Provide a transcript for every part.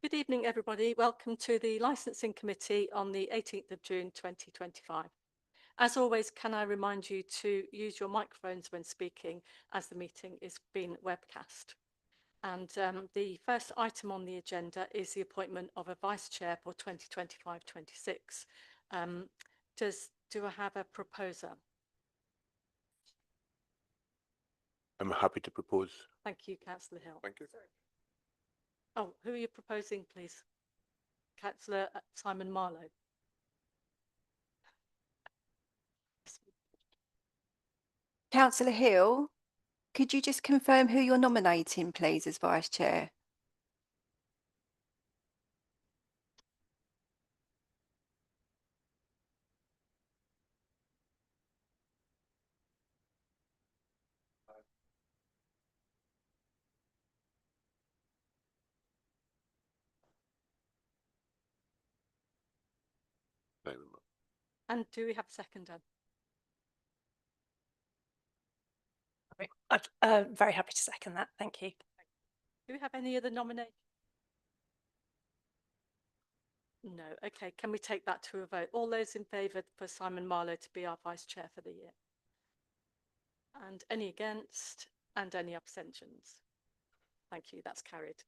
Good evening, everybody. Welcome to the Licensing Committee on the 18th of June 2025. As always, can I remind you to use your microphones when speaking, as the meeting is being webcast. And the first item on the agenda is the appointment of a vice chair for 2025-26. Do I have a proposer? I'm happy to propose. Thank you, Councillor Hill. Thank you. Oh, who are you proposing, please? Councillor Simon Marlowe. Councillor Hill, could you just confirm who you're nominating, please, as Vice Chair? And do we have a seconder? I'm very happy to second that. Thank you. Do we have any other nominations? No. Okay, can we take that to a vote? All those in favour for Simon Marlowe to be our vice chair for the year? And any against? And any abstentions? Thank you, that's carried.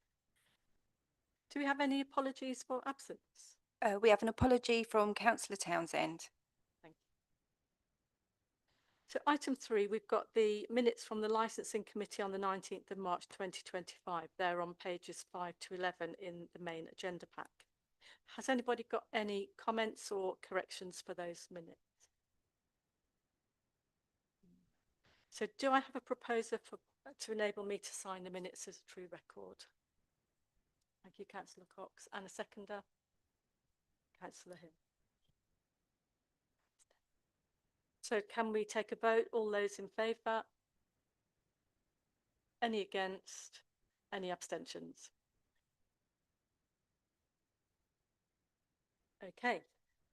Do we have any apologies for absence? We have an apology from Councillor Townsend. Thank you. So item 3, we've got the minutes from the Licensing Committee on the 19th of March 2025. They're on pages 5 to 11 in the main agenda pack. Has anybody got any comments or corrections for those minutes? So do I have a proposer to enable me to sign the minutes as a true record? Thank you, Councillor Cox. And a seconder? Councillor Hill. So can we take a vote? All those in favour? Any against? Any abstentions? Okay.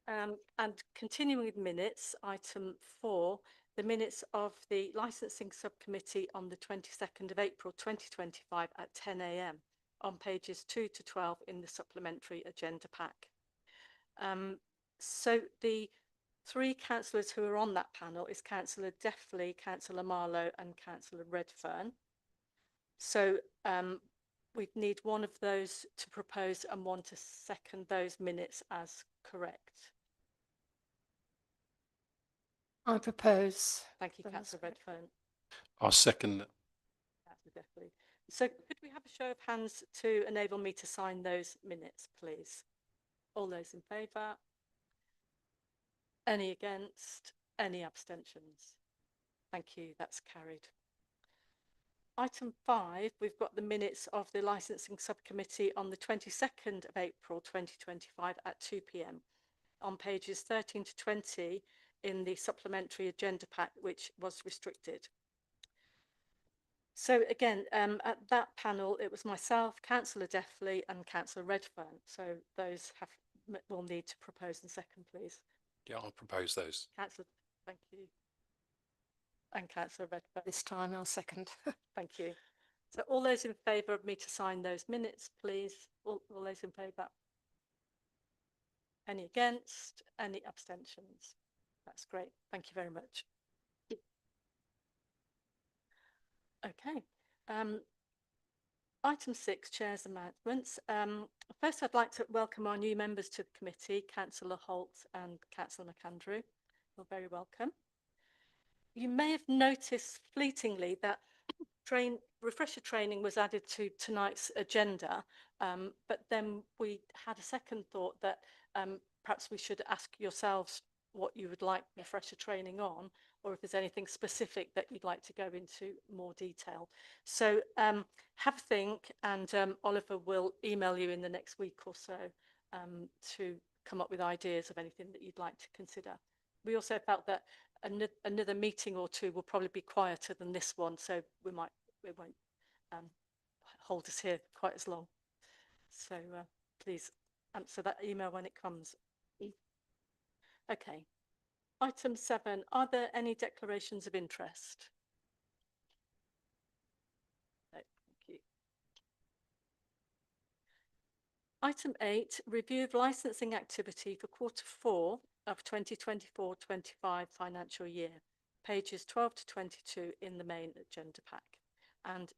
And continuing with minutes, item 4, the minutes of the Licensing Subcommittee on the 22nd of April 2025 at 10 a.m. on pages 2 to 12 in the supplementary agenda pack. So the 3 councillors who are on that panel is Councillor Defthley, Councillor Marlowe and Councillor Redfern. So we need one of those to propose and one to second those minutes as correct. I propose. Thank you, Councillor Redfern. I'll second that. Definitely. So could we have a show of hands to enable me to sign those minutes, please? All those in favour? Any against? Any abstentions? Thank you, that's carried. Item 5, we've got the minutes of the Licensing Subcommittee on the 22nd of April 2025 at 2 p.m. on pages 13 to 20 in the supplementary agenda pack, which was restricted. So again, at that panel, it was myself, Councillor Defthley and Councillor Redfern. So those will need to propose and second, please. Yeah, I'll propose those. Councillor, thank you. And Councillor Redfern. This time I'll second. Thank you. So all those in favour of me to sign those minutes, please. All those in favour? Any against? Any abstentions? That's great. Thank you very much. Okay. Item 6, Chair's announcements. First, I'd like to welcome our new members to the committee, Councillor Holt and Councillor McAndrew. You're very welcome. You may have noticed fleetingly that refresher training was added to tonight's agenda, but then we had a second thought that perhaps we should ask yourselves what you would like refresher training on, or if there's anything specific that you'd like to go into more detail. So have a think, and Oliver will email you in the next week or so to come up with ideas of anything that you'd like to consider. We also felt that another meeting or two will probably be quieter than this one, so it won't hold us here quite as long. So please answer that email when it comes. Okay. Item 7, are there any declarations of interest? No, thank you. Item 8, review of licensing activity for Q4 of 2024-25 financial year, pages 12 to 22 in the main agenda pack. And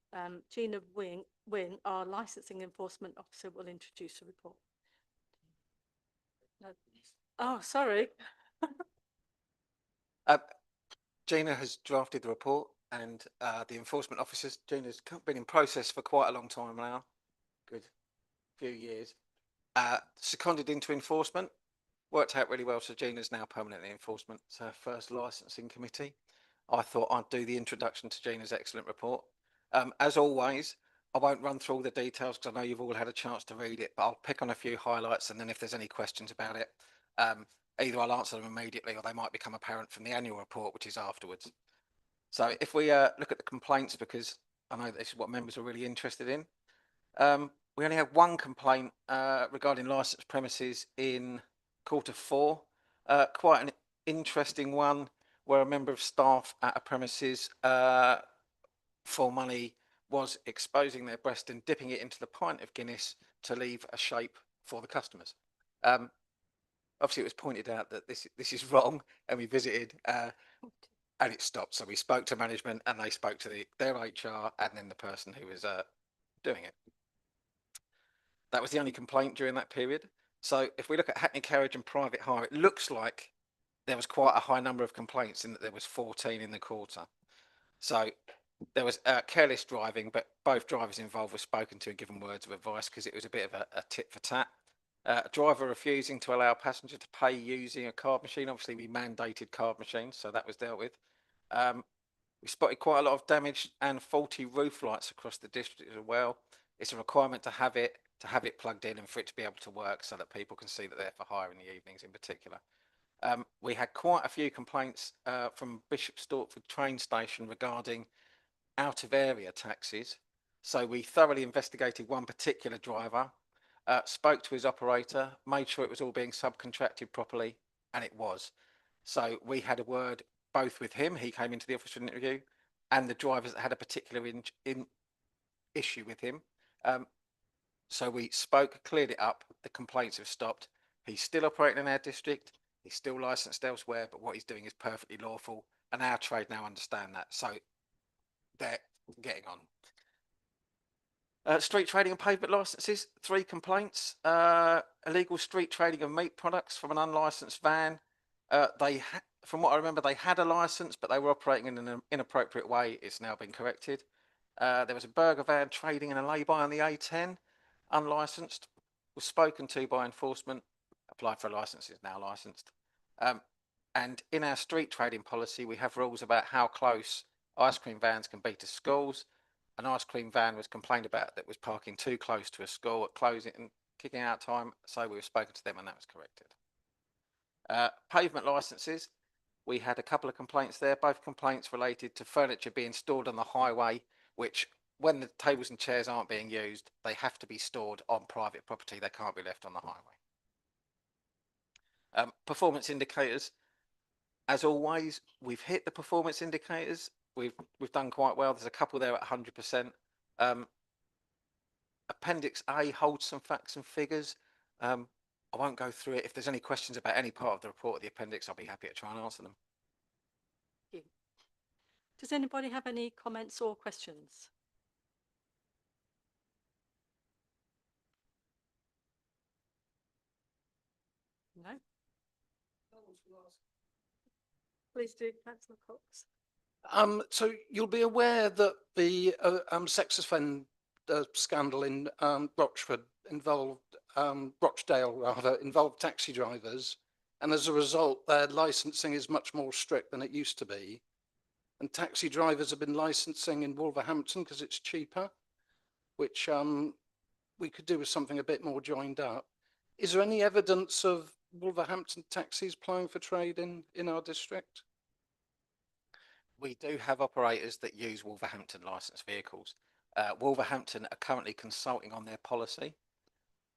Gina Wynne, our licensing enforcement officer, will introduce a report. No. Oh, sorry. Gina has drafted the report, and the enforcement officers, Gina's been in process for quite a long time now, good few years, seconded into enforcement, worked out really well, so Gina's now permanently enforcement. It's her first licensing committee. I thought I'd do the introduction to Gina's excellent report. As always, I won't run through all the details because I know you've all had a chance to read it, but I'll pick on a few highlights, and then if there's any questions about it, either I'll answer them immediately or they might become apparent from the annual report, which is afterwards. So if we look at the complaints, because I know this is what members are really interested in, we only have one complaint regarding licensed premises in Q4. Quite an interesting one where a member of staff at a premises for money was exposing their breast and dipping it into the pint of Guinness to leave a shape for the customers. Obviously, it was pointed out that this is wrong, and we visited and it stopped. So we spoke to management, and they spoke to their HR and then the person who was doing it. That was the only complaint during that period. So if we look at Hackney Carriage and private hire, it looks like there was quite a high number of complaints in that there was 14 in the quarter. So there was careless driving, but both drivers involved were spoken to and given words of advice because it was a bit of a tit for tat. A driver refusing to allow a passenger to pay using a card machine. Obviously, we mandated card machines, so that was dealt with. We spotted quite a lot of damaged and faulty roof lights across the district as well. It's a requirement to have it plugged in and for it to be able to work so that people can see that they're for hire in the evenings in particular. We had quite a few complaints from Bishop Stortford train station regarding out of area taxis. So we thoroughly investigated one particular driver, spoke to his operator, made sure it was all being subcontracted properly, and it was. So we had a word both with him, he came into the office for an interview, and the drivers that had a particular issue with him. So we spoke, cleared it up, the complaints have stopped. He's still operating in our district, he's still licensed elsewhere, but what he's doing is perfectly lawful, and our trade now understand that. So they're getting on. Street trading and pavement licenses, 3 complaints. Illegal street trading of meat products from an unlicensed van. From what I remember, they had a license, but they were operating in an inappropriate way. It's now been corrected. There was a burger van trading in a lay-by on the A10, unlicensed, was spoken to by enforcement, applied for a license, is now licensed. And in our street trading policy, we have rules about how close ice cream vans can be to schools. An ice cream van was complained about that was parking too close to a school at closing and kicking out time, so we were spoken to them and that was corrected. Pavement licenses, we had a couple of complaints there, both complaints related to furniture being stored on the highway, which when the tables and chairs aren't being used, they have to be stored on private property, they can't be left on the highway. Performance indicators, as always, we've hit the performance indicators. We've done quite well. There's a couple there at 100%. Appendix A holds some facts and figures. I won't go through it. If there's any questions about any part of the report or the appendix, I'll be happy to try and answer them. Thank you. Does anybody have any comments or questions? No? Please do, Councillor Cox. So you'll be aware that the sex offender scandal in Rochdale involved taxi drivers, and as a result their licensing is much more strict than it used to be, and taxi drivers have been licensing in Wolverhampton because it's cheaper, which we could do with something a bit more joined up. Is there any evidence of Wolverhampton taxis plying for trade in our district? We do have operators that use Wolverhampton licensed vehicles. Wolverhampton are currently consulting on their policy.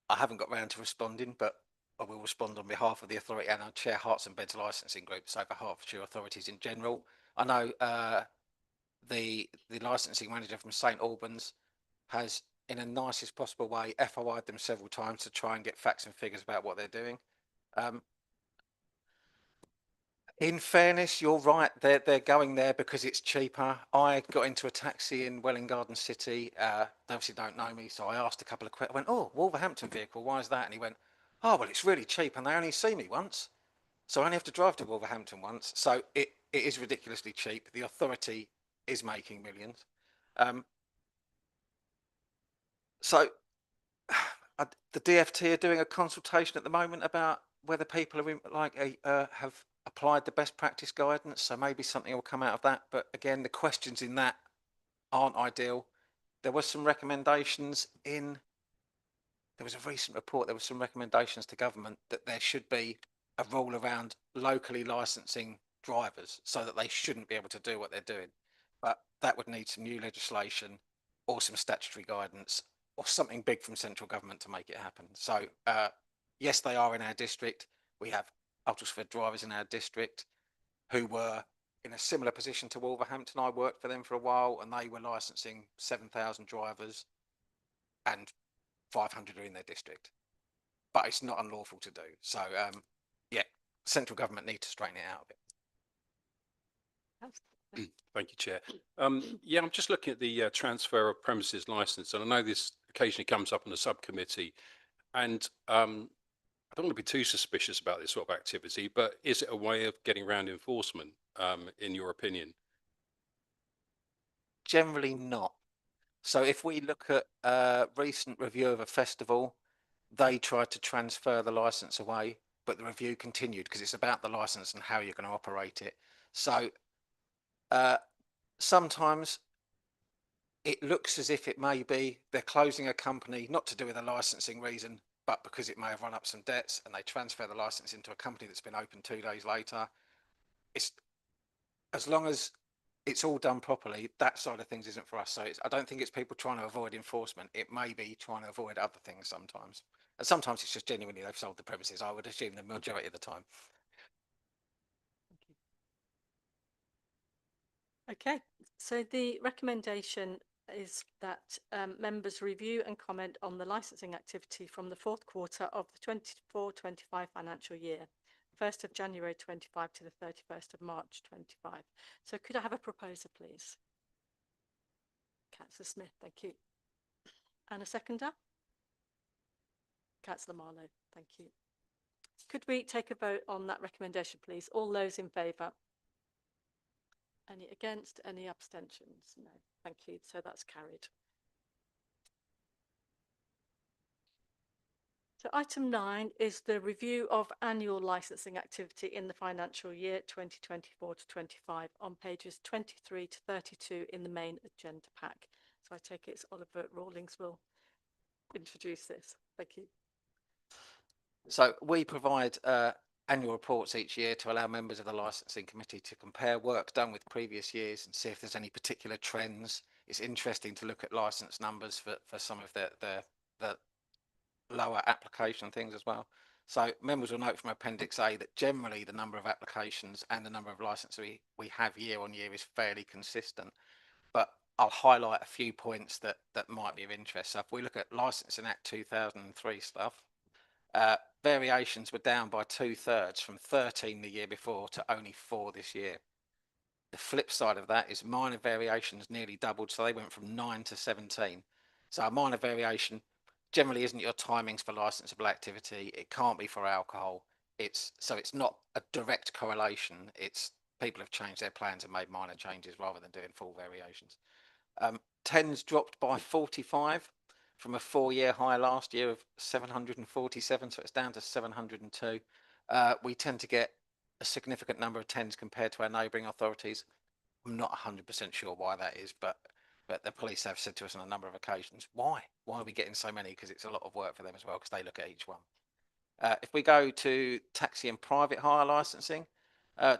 I haven't got round to responding, but I will respond on behalf of the authority, and I chair Hearts and Beds licensing group, so for Hertfordshire authorities in general. I know the licensing manager from St Albans has in a nicest possible way, FOI'd them several times to try and get facts and figures about what they're doing. In fairness, you're right. They're going there because it's cheaper. I got into a taxi in Welwyn Garden City. They obviously don't know me, so I asked a couple of questions. I went, "Oh, Wolverhampton vehicle, why is that?" And he went, "Oh, well, it's really cheap, and they only see me once, so I only have to drive to Wolverhampton once. So it is ridiculously cheap. The authority is making millions." So the DFT are doing a consultation at the moment about whether people are have applied the best practice guidance. So maybe something will come out of that. But again, the questions in that aren't ideal. There was some recommendations in. There was a recent report. There were some recommendations to government that there should be a rule around locally licensing drivers, so that they shouldn't be able to do what they're doing. But that would need some new legislation or some statutory guidance or something big from central government to make it happen. So yes, they are in our district. We have Uttlesford drivers in our district who were in a similar position to Wolverhampton. I worked for them for a while, and they were licensing 7,000 drivers, and 500 are in their district. But it's not unlawful to do. So yeah, central government need to straighten it out a bit. Thank you, Chair. Yeah, I'm just looking at the transfer of premises licence, and I know this occasionally comes up in the subcommittee, and I don't want to be too suspicious about this sort of activity, but is it a way of getting around enforcement, in your opinion? Generally not. So if we look at a recent review of a festival, they tried to transfer the license away, but the review continued because it's about the license and how you're going to operate it. So sometimes it looks as if it may be they're closing a company, not to do with a licensing reason, but because it may have run up some debts, and they transfer the license into a company that's been open 2 days later. It's, as long as it's all done properly, that side of things isn't for us. So I don't think it's people trying to avoid enforcement. It may be trying to avoid other things sometimes. And sometimes it's just genuinely they've sold the premises. I would assume the majority of the time. Okay, so the recommendation is that members review and comment on the licensing activity from the fourth quarter of the 24-25 financial year, 1st of January 25 to the 31st of March 25. So could I have a proposer, please? Councillor Smith, thank you. And a seconder? Councillor Marlowe, thank you. Could we take a vote on that recommendation, please? All those in favour? Any against? Any abstentions? No. Thank you. So that's carried. So item 9 is the review of annual licensing activity in the financial year 2024 to 25 on pages 23 to 32 in the main agenda pack. So I take it's Oliver Rawlings will introduce this. Thank you. So we provide annual reports each year to allow members of the licensing committee to compare work done with previous years and see if there's any particular trends. It's interesting to look at license numbers for some of the lower application things as well. So members will note from Appendix A that generally the number of applications and the number of licenses we have year on year is fairly consistent. But I'll highlight a few points that might be of interest. So if we look at Licensing Act 2003 stuff, variations were down by 2/3 from 13 the year before to only 4 this year. The flip side of that is minor variations nearly doubled, so they went from 9 to 17. So a minor variation generally isn't your timings for licensable activity. It can't be for alcohol. It's not a direct correlation. It's people have changed their plans and made minor changes rather than doing full variations. Tens dropped by 45 from a 4-year high last year of 747, so it's down to 702. We tend to get a significant number of tens compared to our neighbouring authorities. I'm not 100% sure why that is, but the police have said to us on a number of occasions, why are we getting so many? Because it's a lot of work for them as well, because they look at each one. If we go to taxi and private hire licensing,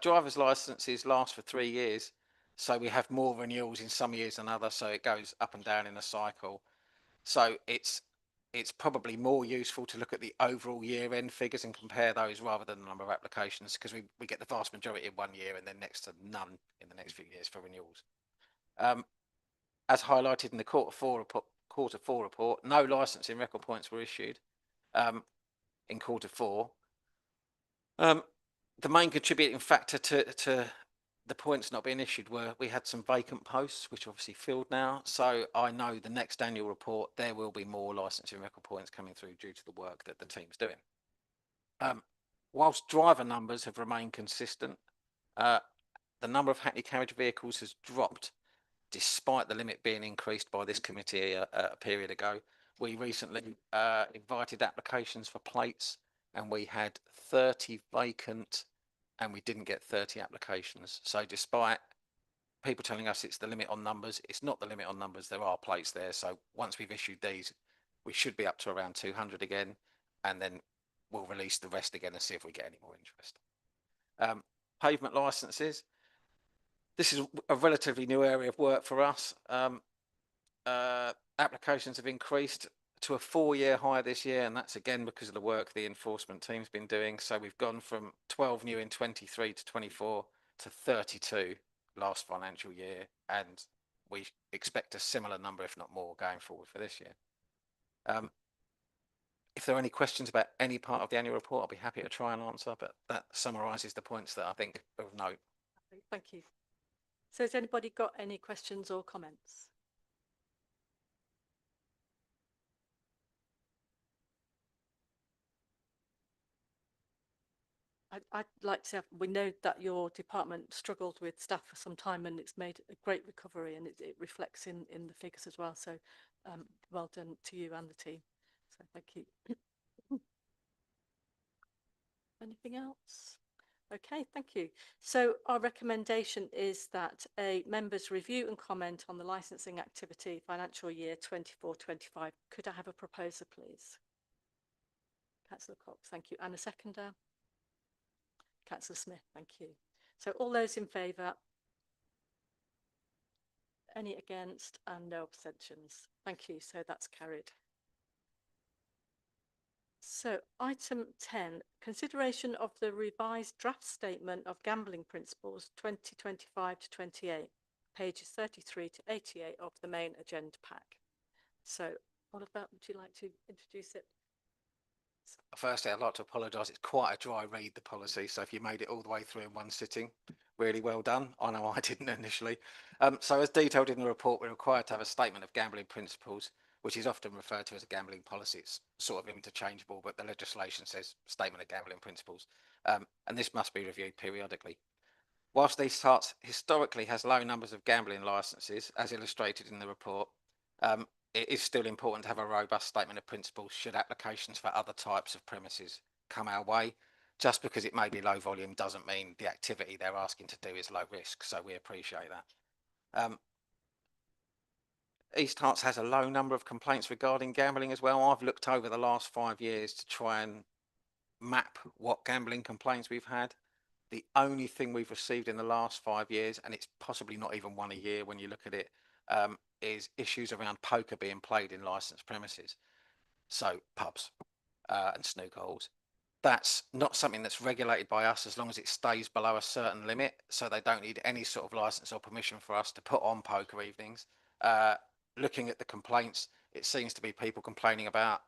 driver's licenses last for 3 years, so we have more renewals in some years than others, so it goes up and down in a cycle. So it's probably more useful to look at the overall year-end figures and compare those rather than the number of applications, because we get the vast majority in 1 year and then next to none in the next few years for renewals. As highlighted in the quarter Q4 report, no licensing record points were issued in Q4. The main contributing factor to the points not being issued were we had some vacant posts, which are obviously filled now. So I know the next annual report, there will be more licensing record points coming through due to the work that the team's doing. Whilst driver numbers have remained consistent, the number of Hackney carriage vehicles has dropped despite the limit being increased by this committee a period ago. We recently invited applications for plates and we had 30 vacant and we didn't get 30 applications. So despite people telling us it's the limit on numbers, it's not the limit on numbers. There are plates there. So once we've issued these, we should be up to around 200 again, and then we'll release the rest again and see if we get any more interest. Pavement licenses. This is a relatively new area of work for us. Applications have increased to a 4-year high this year, and that's again because of the work the enforcement team's been doing. So we've gone from 12 new in 23 to 24 to 32 last financial year, and we expect a similar number, if not more, going forward for this year. If there are any questions about any part of the annual report, I'll be happy to try and answer, but that summarises the points that I think are of note. Thank you. So has anybody got any questions or comments? I'd like to have, we know that your department struggled with staff for some time and it's made a great recovery, and it reflects in the figures as well. So well done to you and the team. So thank you. Anything else? Okay, thank you. So our recommendation is that a members review and comment on the licensing activity financial year 24-25. Could I have a proposer, please? Councillor Cox, thank you. And a seconder? Councillor Smith, thank you. So all those in favour? Any against? And no abstentions. Thank you. So that's carried. So item 10, consideration of the revised draft statement of gambling principles 2025 to 28, pages 33 to 88 of the main agenda pack. So Oliver, would you like to introduce it? Firstly, I'd like to apologise. It's quite a dry read, the policy. So if you made it all the way through in one sitting, really well done. I know I didn't initially. So as detailed in the report, we're required to have a statement of gambling principles, which is often referred to as a gambling policy. It's sort of interchangeable, but the legislation says statement of gambling principles. And this must be reviewed periodically. Whilst these sites historically has low numbers of gambling licenses, as illustrated in the report, it is still important to have a robust statement of principles should applications for other types of premises come our way. Just because it may be low volume doesn't mean the activity they're asking to do is low risk, so we appreciate that. East Herts has a low number of complaints regarding gambling as well. I've looked over the last 5 years to try and map what gambling complaints we've had. The only thing we've received in the last 5 years, and it's possibly not even one a year when you look at it, is issues around poker being played in licensed premises. So pubs and snooker halls. That's not something that's regulated by us as long as it stays below a certain limit. So they don't need any sort of license or permission for us to put on poker evenings. Looking at the complaints, it seems to be people complaining about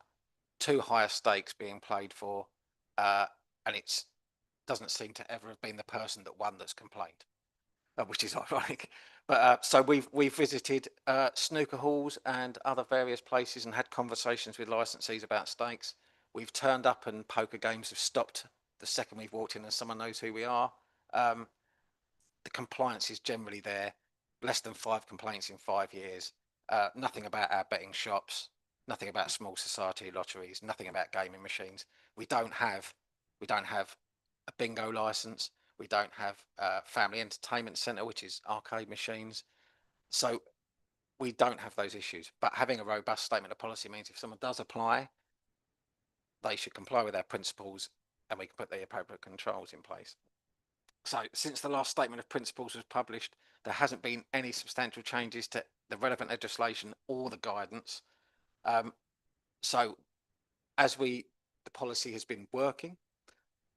too high a stakes being played for, and it doesn't seem to ever have been the person that won that's complained, which is ironic. But so we've visited snooker halls and other various places and had conversations with licensees about stakes. We've turned up and poker games have stopped the second we've walked in and someone knows who we are. The compliance is generally there. Less than 5 complaints in 5 years. Nothing about our betting shops, nothing about small society lotteries, nothing about gaming machines. We don't have a bingo license. We don't have a family entertainment centre, which is arcade machines. So we don't have those issues. But having a robust statement of policy means if someone does apply, they should comply with our principles and we can put the appropriate controls in place. So since the last statement of principles was published, there hasn't been any substantial changes to the relevant legislation or the guidance. So as the policy has been working,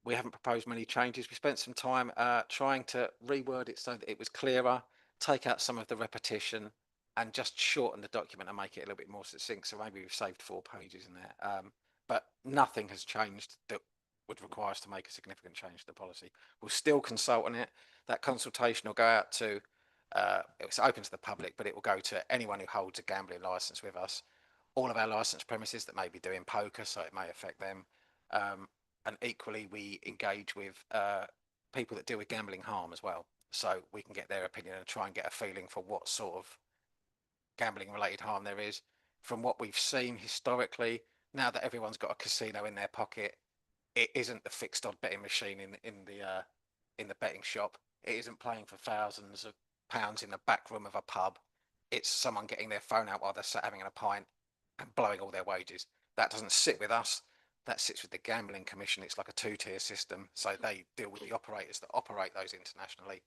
we haven't proposed many changes. We spent some time trying to reword it so that it was clearer, take out some of the repetition, and just shorten the document and make it a little bit more succinct. So maybe we've saved 4 pages in there. But nothing has changed that would require us to make a significant change to the policy. We'll still consult on it. That consultation will go out to, it's open to the public, but it will go to anyone who holds a gambling license with us. All of our licensed premises that may be doing poker, so it may affect them. And equally, we engage with people that deal with gambling harm as well. So we can get their opinion and try and get a feeling for what sort of gambling related harm there is. From what we've seen historically, now that everyone's got a casino in their pocket, it isn't the fixed odd betting machine in the betting shop. It isn't playing for thousands of pounds in the back room of a pub. It's someone getting their phone out while they're sat having a pint and blowing all their wages. That doesn't sit with us. That sits with the Gambling Commission. It's like a 2-tier system. So they deal with the operators that operate those internationally.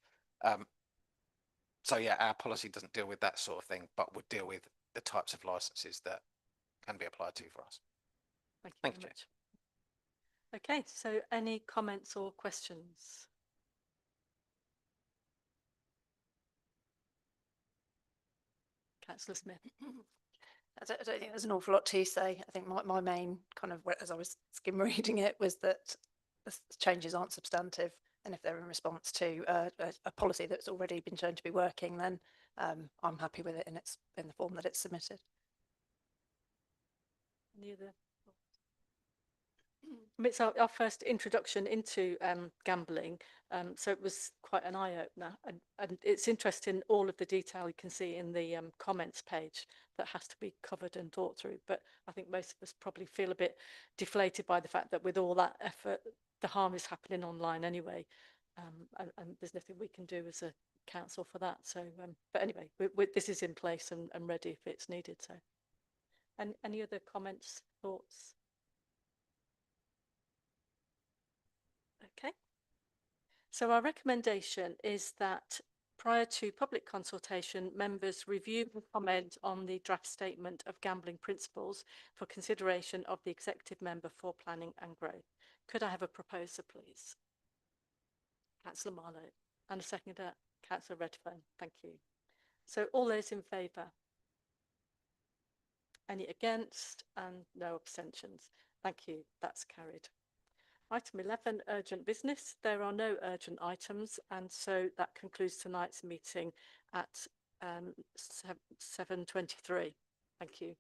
So yeah, our policy doesn't deal with that sort of thing, but would deal with the types of licenses that can be applied to for us. Thank Thank you you, very much. Okay, so any comments or questions? Councillor Smith. I don't think there's an awful lot to say. I think my main kind of, as I was skim reading it, was that the changes aren't substantive. And if they're in response to a policy that's already been shown to be working, then I'm happy with it in the form that it's submitted. Any other? It's our first introduction into gambling, so it was quite an eye-opener, and it's interesting all of the detail you can see in the comments page that has to be covered and thought through. But I think most of us probably feel a bit deflated by the fact that with all that effort, the harm is happening online anyway, and there's nothing we can do as a council for that. So, but anyway, this is in place and ready if it's needed. So, and any other comments, thoughts? Okay, so our recommendation is that prior to public consultation, members review and comment on the draft statement of gambling principles for consideration of the executive member for planning and growth. Could I have a proposer, please? Councillor Marlowe, and a seconder, Councillor Redfern. Thank you. So all those in favour? Any against? And no abstentions. Thank you. That's carried. Item 11, urgent business. There are no urgent items, and so that concludes tonight's meeting at 7:23. Thank you.